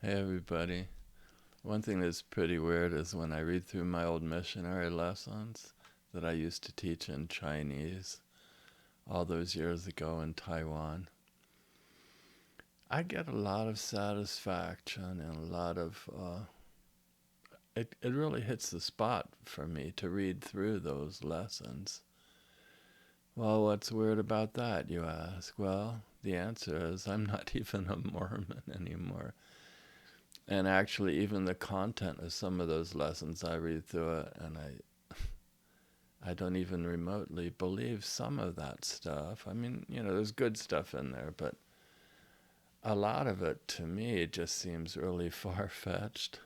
Hey everybody. One thing that's pretty weird is when I read through my old missionary lessons that I used to teach in Chinese all those years ago in Taiwan, I get a lot of satisfaction and a lot of, it really hits the spot for me to read through those lessons. Well, what's weird about that, you ask? Well, the answer is I'm not even a Mormon anymore. And actually, even the content of some of those lessons, I read through it and I don't even remotely believe some of that stuff. I mean, there's good stuff in there, but a lot of it to me just seems really far-fetched.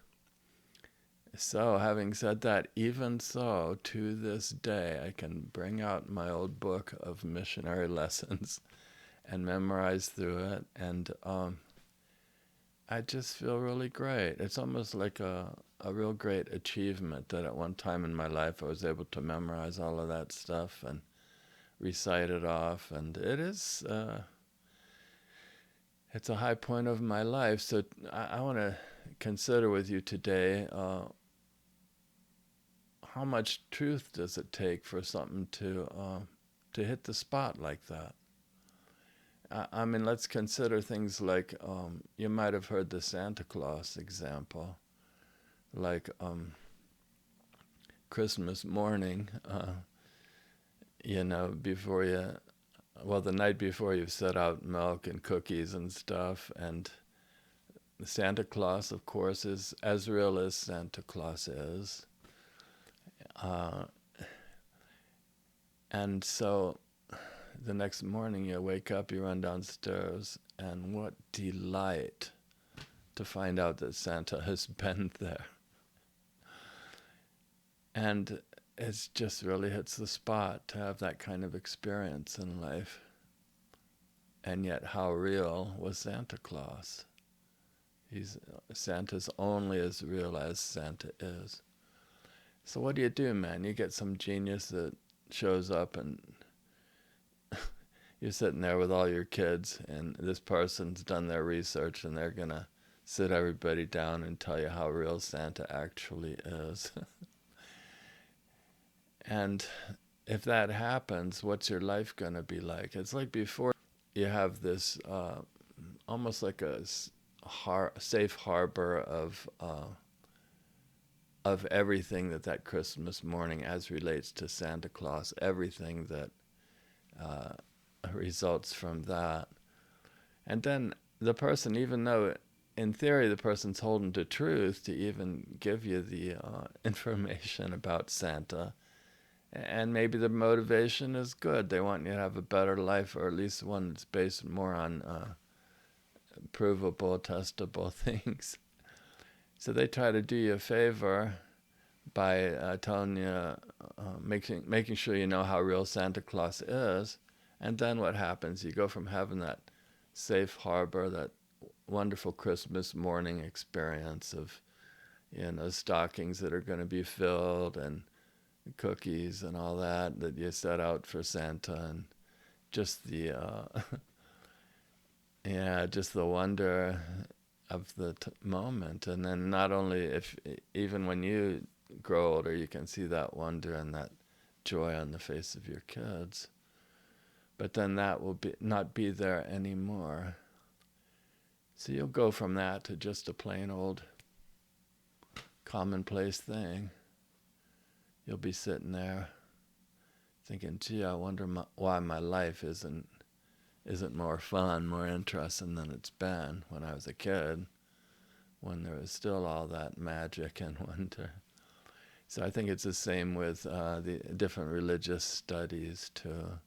So, having said that, even so, to this day, I can bring out my old book of missionary lessons and memorize through it, and I just feel really great. It's almost like a real great achievement that at one time in my life I was able to memorize all of that stuff and recite it off. And it's a high point of my life. So I want to consider with you today how much truth does it take for something to hit the spot like that? I mean, let's consider things like you might have heard the Santa Claus example, like Christmas morning, before the night before you've set out milk and cookies and stuff, and Santa Claus, of course, is as real as Santa Claus is. Uh, and so the next morning you wake up, you run downstairs, and what delight to find out that Santa has been there. And it just really hits the spot to have that kind of experience in life. And yet, how real was Santa Claus? Santa's only as real as Santa is. So what do, man? You get some genius that shows up and you're sitting there with all your kids, and this person's done their research, and they're going to sit everybody down and tell you how real Santa actually is. And if that happens, what's your life going to be like? It's like before you have this almost like a safe harbor of everything that Christmas morning as relates to Santa Claus, everything that results from that. And then the person, even though in theory the person's holding to truth to even give you the information about Santa, and maybe the motivation is good. They want you to have a better life, or at least one that's based more on provable, testable things. So they try to do you a favor by telling you, making sure you know how real Santa Claus is. And then what happens? You go from having that safe harbor, that wonderful Christmas morning experience of, stockings that are going to be filled and cookies and all that you set out for Santa, and just the just the wonder of the moment. And then not only if even when you grow older, you can see that wonder and that joy on the face of your kids, but then that will not be there anymore. So you'll go from that to just a plain old commonplace thing. You'll be sitting there thinking, gee, I wonder why my life isn't more fun, more interesting than it's been when I was a kid, when there was still all that magic and wonder. So I think it's the same with the different religious studies too.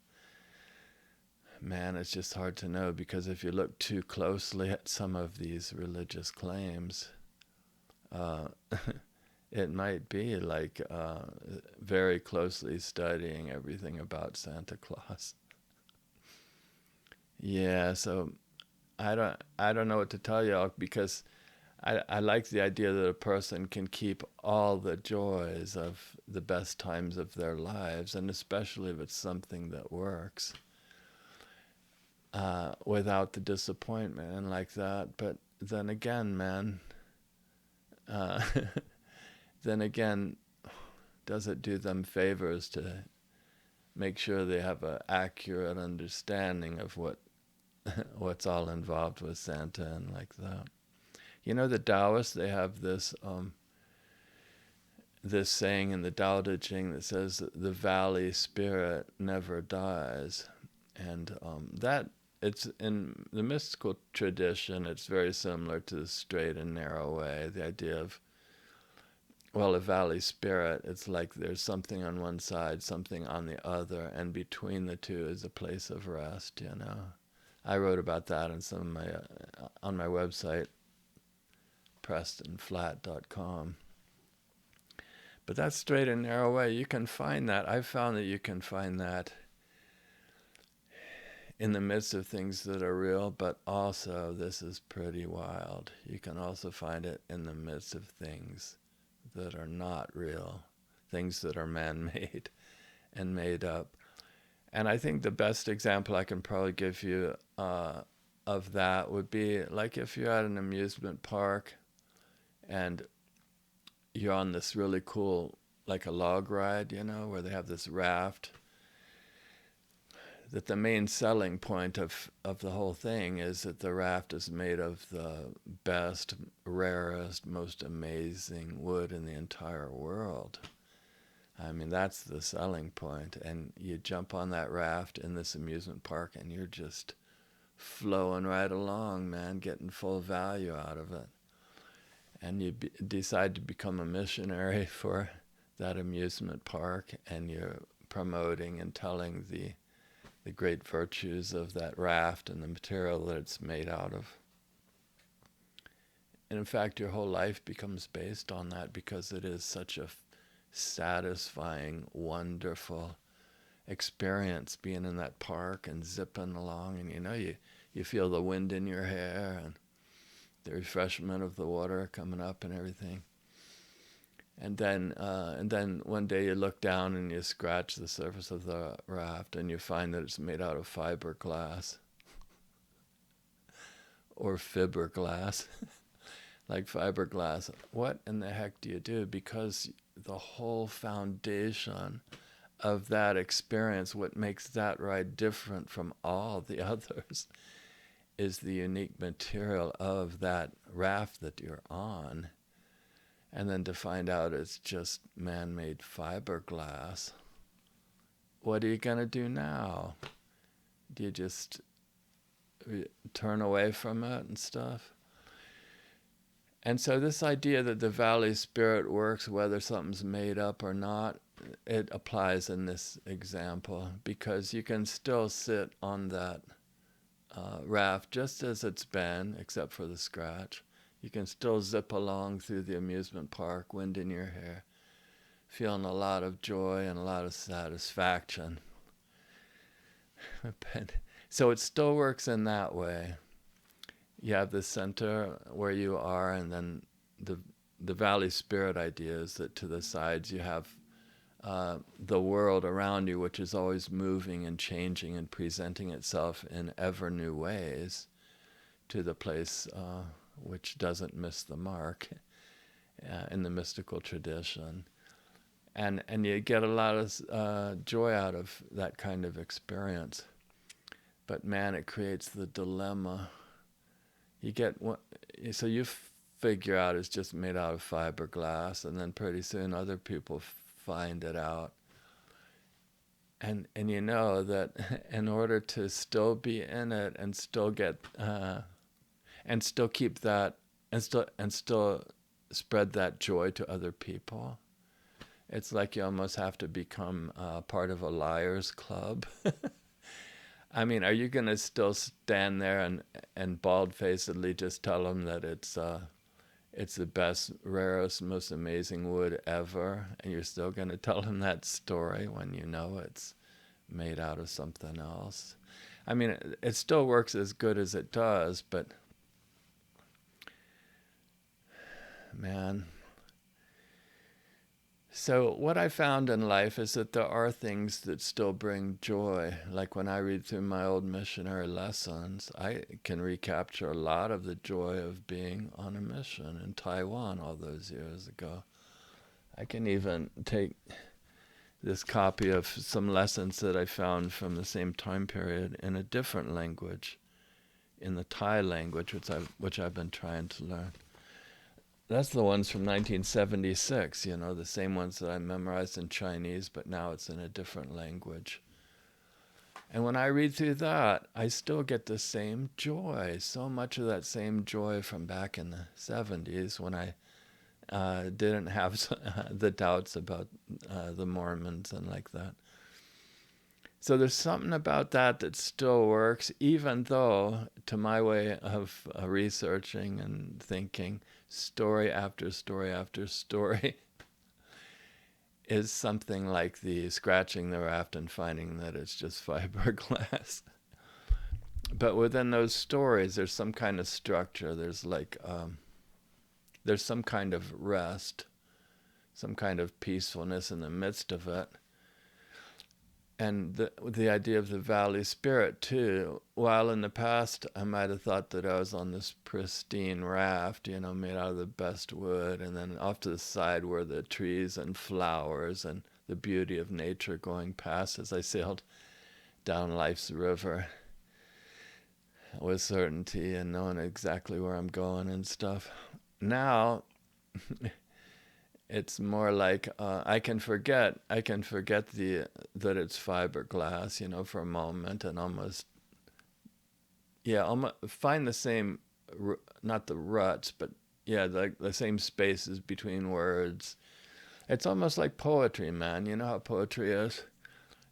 Man, it's just hard to know, because if you look too closely at some of these religious claims, it might be like very closely studying everything about Santa Claus. Yeah, so I don't know what to tell y'all, because I like the idea that a person can keep all the joys of the best times of their lives, and especially if it's something that works, without the disappointment and like that. But then again, man, uh, then again, does it do them favors to make sure they have an accurate understanding of what's all involved with Santa and like that? You know, the Taoists, they have this saying in the Tao Te Ching that says that the valley spirit never dies, and that it's in the mystical tradition. It's very similar to the straight and narrow way. The idea of, well, a valley spirit, it's like there's something on one side, something on the other, and between the two is a place of rest. You know, I wrote about that in some of my on my website, PrestonFlat.com. But that straight and narrow way, you can find that. I've found that you can find that in the midst of things that are real, but also, this is pretty wild, you can also find it in the midst of things that are not real, things that are man-made and made up. And I think the best example I can probably give you of that would be like if you're at an amusement park and you're on this really cool, like a log ride, you know, where they have this raft, that the main selling point of the whole thing is that the raft is made of the best, rarest, most amazing wood in the entire world. I mean, that's the selling point. And you jump on that raft in this amusement park and you're just flowing right along, man, getting full value out of it. And you decide to become a missionary for that amusement park, and you're promoting and telling the great virtues of that raft and the material that it's made out of. And in fact, your whole life becomes based on that, because it is such a satisfying, wonderful experience being in that park and zipping along, and you know, you feel the wind in your hair and the refreshment of the water coming up and everything. And then one day you look down and you scratch the surface of the raft and you find that it's made out of fiberglass or fiberglass, like fiberglass. What in the heck do you do? Because the whole foundation of that experience, what makes that ride different from all the others, is the unique material of that raft that you're on. And then to find out it's just man-made fiberglass, what are you going to do now? Do you just turn away from it and stuff? And so this idea that the valley spirit works whether something's made up or not, it applies in this example, because you can still sit on that raft just as it's been, except for the scratch. You can still zip along through the amusement park, wind in your hair, feeling a lot of joy and a lot of satisfaction. So it still works in that way. You have the center where you are, and then the valley spirit idea is that to the sides you have the world around you, which is always moving and changing and presenting itself in ever new ways to the place which doesn't miss the mark in the mystical tradition. And you get a lot of joy out of that kind of experience. But man, it creates the dilemma. You get so you figure out it's just made out of fiberglass, and then pretty soon other people find it out. And you know that in order to still be in it and still get and still keep that and still spread that joy to other people, it's like you almost have to become part of a liars club. I mean, are you going to still stand there and bald-facedly just tell them that it's the best, rarest, most amazing wood ever, and you're still going to tell them that story when you know it's made out of something else? I mean, it still works as good as it does, but man, So what I found in life is that there are things that still bring joy. Like when I read through my old missionary lessons, I can recapture a lot of the joy of being on a mission in Taiwan all those years ago. I can even take this copy of some lessons that I found from the same time period in a different language, in the Thai language, which I've been trying to learn. That's the ones from 1976, the same ones that I memorized in Chinese, but now it's in a different language. And when I read through that, I still get the same joy, so much of that same joy from back in the 70s when I didn't have the doubts about the Mormons and like that. So there's something about that still works, even though, to my way of researching and thinking, story after story after story is something like the scratching the raft and finding that it's just fiberglass. But within those stories, there's some kind of structure. There's there's some kind of rest, some kind of peacefulness in the midst of it. And the idea of the valley spirit too. While in the past I might have thought that I was on this pristine raft, made out of the best wood, and then off to the side were the trees and flowers and the beauty of nature going past as I sailed down life's river with certainty and knowing exactly where I'm going and stuff. Now it's more like I can forget that it's fiberglass, for a moment, and almost find the same, not the ruts, but the same spaces between words. It's almost like poetry, man. You know how poetry is?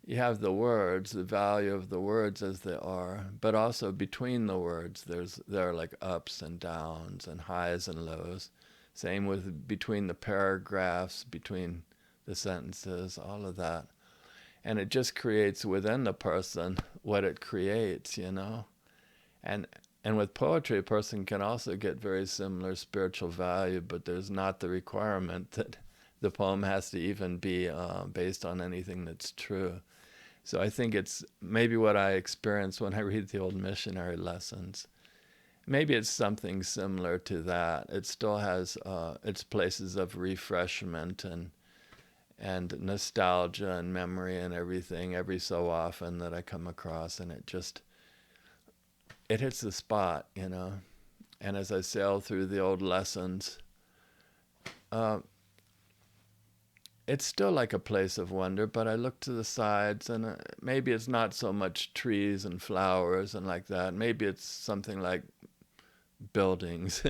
You have the words, the value of the words as they are, but also between the words there are like ups and downs and highs and lows. Same with between the paragraphs, between the sentences, all of that. And it just creates within the person what it creates, And with poetry, a person can also get very similar spiritual value, but there's not the requirement that the poem has to even be based on anything that's true. So I think it's maybe what I experience when I read the old missionary lessons. Maybe it's something similar to that. It still has its places of refreshment and nostalgia and memory and everything every so often that I come across, and it hits the spot, And as I sail through the old lessons, it's still like a place of wonder, but I look to the sides, and maybe it's not so much trees and flowers and like that. Maybe it's something like buildings,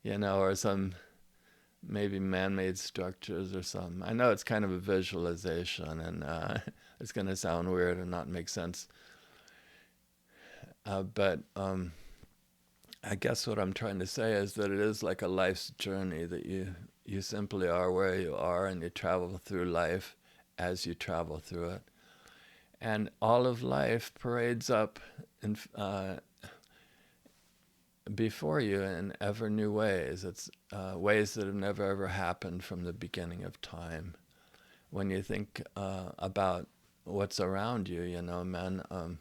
or some maybe man-made structures or something. I know it's kind of a visualization, and it's going to sound weird and not make sense. But I guess what I'm trying to say is that it is like a life's journey, that you simply are where you are, and you travel through life as you travel through it. And all of life parades up in before you in ever new ways. It's ways that have never ever happened from the beginning of time. When you think about what's around you, man,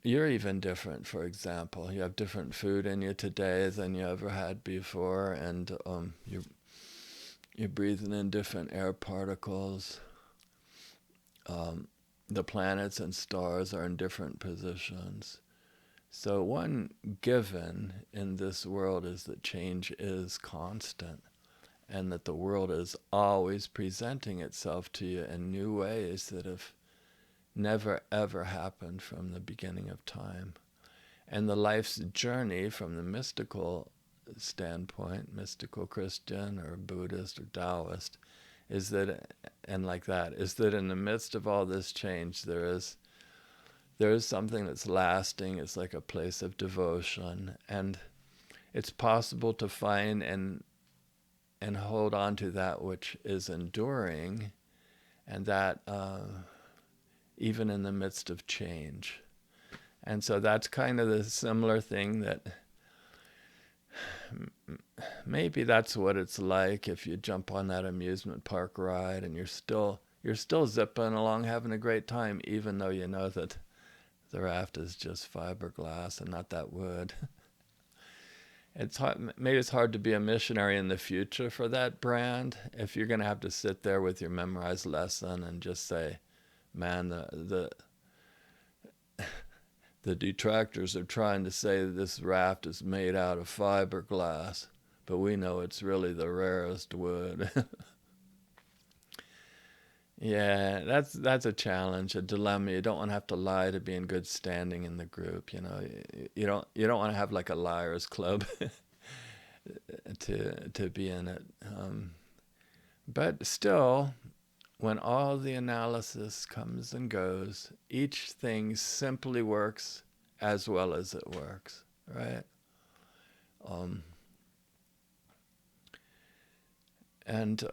you're even different. For example, you have different food in you today than you ever had before, and you're breathing in different air particles. The planets and stars are in different positions. So one given in this world is that change is constant, and that the world is always presenting itself to you in new ways that have never ever happened from the beginning of time. And the life's journey from the mystical standpoint, mystical Christian or Buddhist or Taoist, is that in the midst of all this change, there is something that's lasting. It's like a place of devotion, and it's possible to find and hold on to that which is enduring, and that even in the midst of change. And so that's kind of the similar thing that maybe that's what it's like if you jump on that amusement park ride and you're still zipping along having a great time, even though you know that the raft is just fiberglass and not that wood. It's hard, maybe it's hard to be a missionary in the future for that brand if you're going to have to sit there with your memorized lesson and just say, man, the detractors are trying to say that this raft is made out of fiberglass, but we know it's really the rarest wood. Yeah, that's a challenge, a dilemma. You don't want to have to lie to be in good standing in the group. You don't want to have like a liars club to be in it. But still, when all the analysis comes and goes, each thing simply works as well as it works, right? Um, and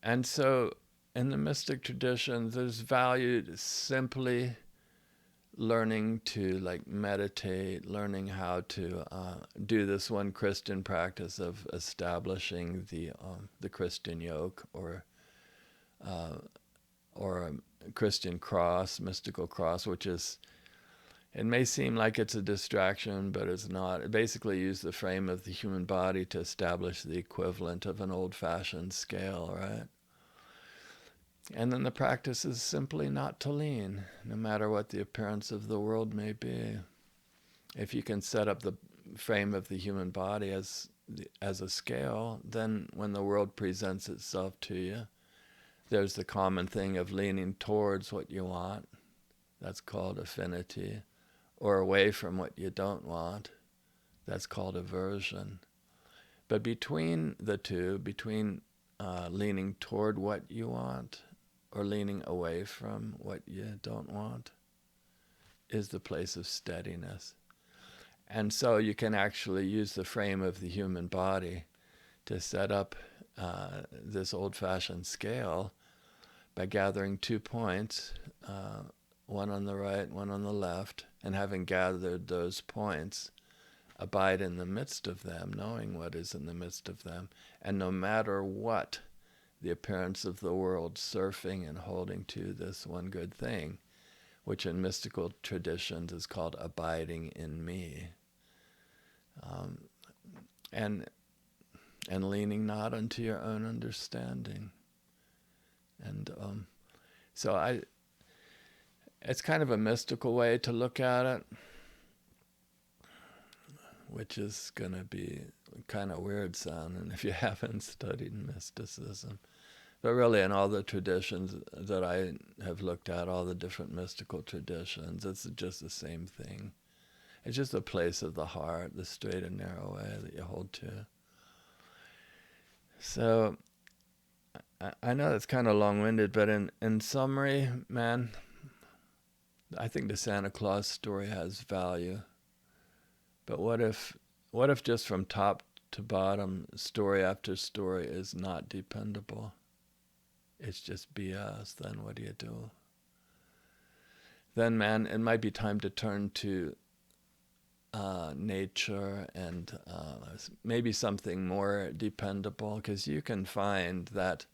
And so in the mystic tradition, there's value to simply learning to like meditate, learning how to do this one Christian practice of establishing the Christian yoke uh, or a Christian cross, mystical cross, which is, it may seem like it's a distraction, but it's not. It basically uses the frame of the human body to establish the equivalent of an old-fashioned scale, right? And then the practice is simply not to lean, no matter what the appearance of the world may be. If you can set up the frame of the human body as a scale, then when the world presents itself to you, there's the common thing of leaning towards what you want. That's called affinity. Or away from what you don't want. That's called aversion. But between the two, between leaning toward what you want or leaning away from what you don't want, is the place of steadiness. And so you can actually use the frame of the human body to set up this old-fashioned scale by gathering 2 points, one on the right, one on the left, and having gathered those points, abide in the midst of them, knowing what is in the midst of them. And no matter what the appearance of the world, surfing and holding to this one good thing, which in mystical traditions is called abiding in me. And leaning not unto your own understanding. And so it's kind of a mystical way to look at it, which is going to be kind of weird sounding if you haven't studied mysticism. But really, in all the traditions that I have looked at, all the different mystical traditions, it's just the same thing. It's just a place of the heart, the straight and narrow way that you hold to. So I know that's kind of long-winded, but in summary, man, I think the Santa Claus story has value. But what if just from top to bottom, story after story is not dependable? It's just BS. Then what do you do? Then, man, it might be time to turn to nature and maybe something more dependable, because you can find that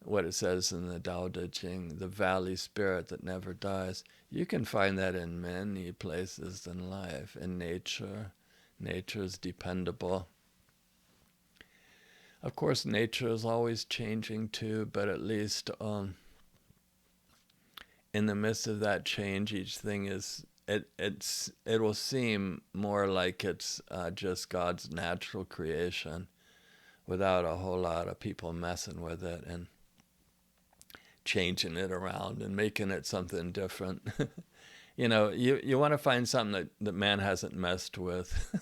what it says in the Tao Te Ching, the valley spirit that never dies, you can find that in many places in life. In nature, nature is dependable. Of course, nature is always changing too, but at least in the midst of that change, each thing is, it will seem more like it's just God's natural creation, without a whole lot of people messing with it and changing it around and making it something different. You want to find something that man hasn't messed with.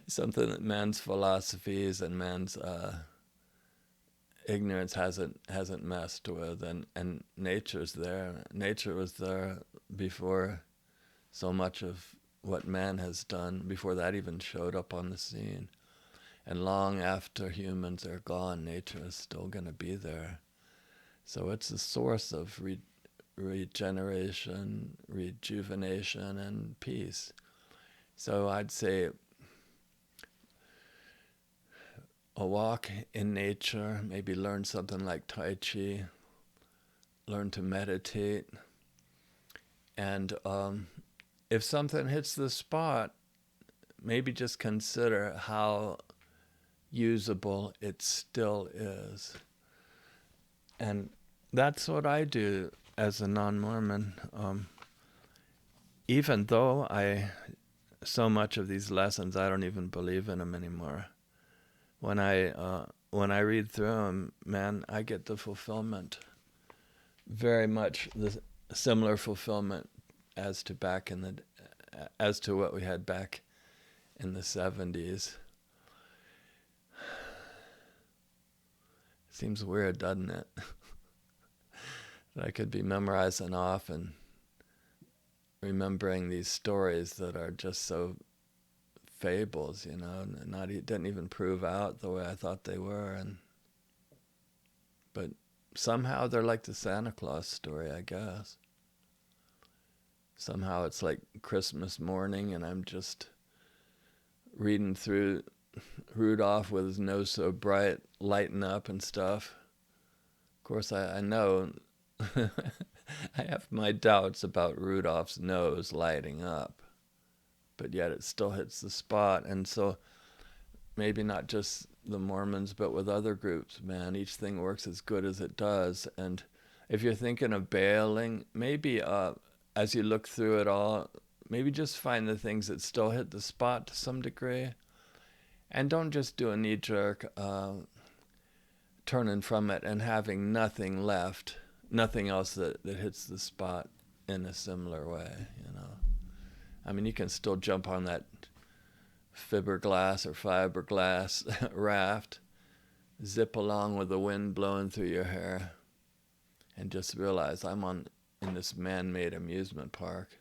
Something that man's philosophies and man's ignorance hasn't messed with, and nature's there. Nature was there before so much of what man has done, before that even showed up on the scene. And long after humans are gone, nature is still going to be there. So it's a source of regeneration, rejuvenation, and peace. So I'd say a walk in nature, maybe learn something like Tai Chi, learn to meditate, and if something hits the spot, maybe just consider how usable it still is. And that's what I do as a non-Mormon. Even though so much of these lessons, I don't even believe in them anymore. When I read through them, man, I get the fulfillment, very much the similar fulfillment as to what we had back in the 70s. Seems weird, doesn't it? That I could be memorizing off and remembering these stories that are just so fables, didn't even prove out the way I thought they were, but somehow they're like the Santa Claus story, I guess. Somehow it's like Christmas morning and I'm just reading through Rudolph with his nose so bright, lighting up and stuff. Of course, I know I have my doubts about Rudolph's nose lighting up, but yet it still hits the spot. And so maybe not just the Mormons, but with other groups, man, each thing works as good as it does. And if you're thinking of bailing, maybe as you look through it all, maybe just find the things that still hit the spot to some degree. And don't just do a knee-jerk turning from it and having nothing left, nothing else that hits the spot in a similar way, I mean, you can still jump on that fiberglass raft, zip along with the wind blowing through your hair, and just realize I'm in this man-made amusement park.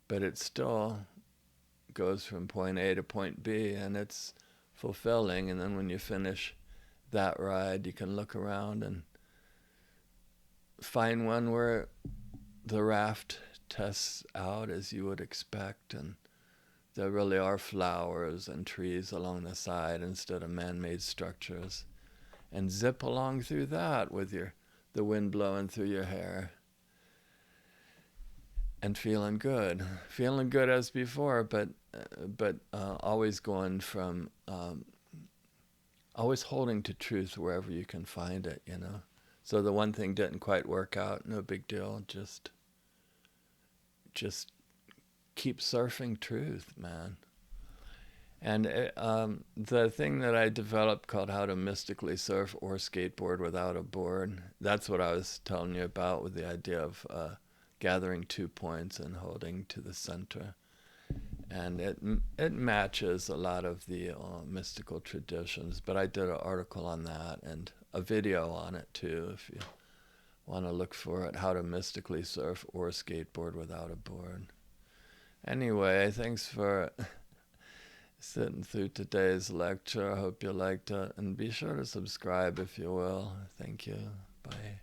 But it still goes from point A to point B, and it's fulfilling. And then when you finish that ride, you can look around and find one where the raft tests out as you would expect, and there really are flowers and trees along the side instead of man-made structures, and zip along through that with the wind blowing through your hair and feeling good as before, but always going from always holding to truth wherever you can find it, So the one thing didn't quite work out, no big deal, just keep surfing truth, man. And the thing that I developed called How to Mystically Surf or Skateboard Without a Board, that's what I was telling you about, with the idea of gathering 2 points and holding to the center. And it matches a lot of the mystical traditions, but I did an article on that and a video on it too, if you want to look for it, How to Mystically Surf or Skateboard Without a Board. Anyway, thanks for sitting through today's lecture. I hope you liked it, and be sure to subscribe if you will. Thank you. Bye.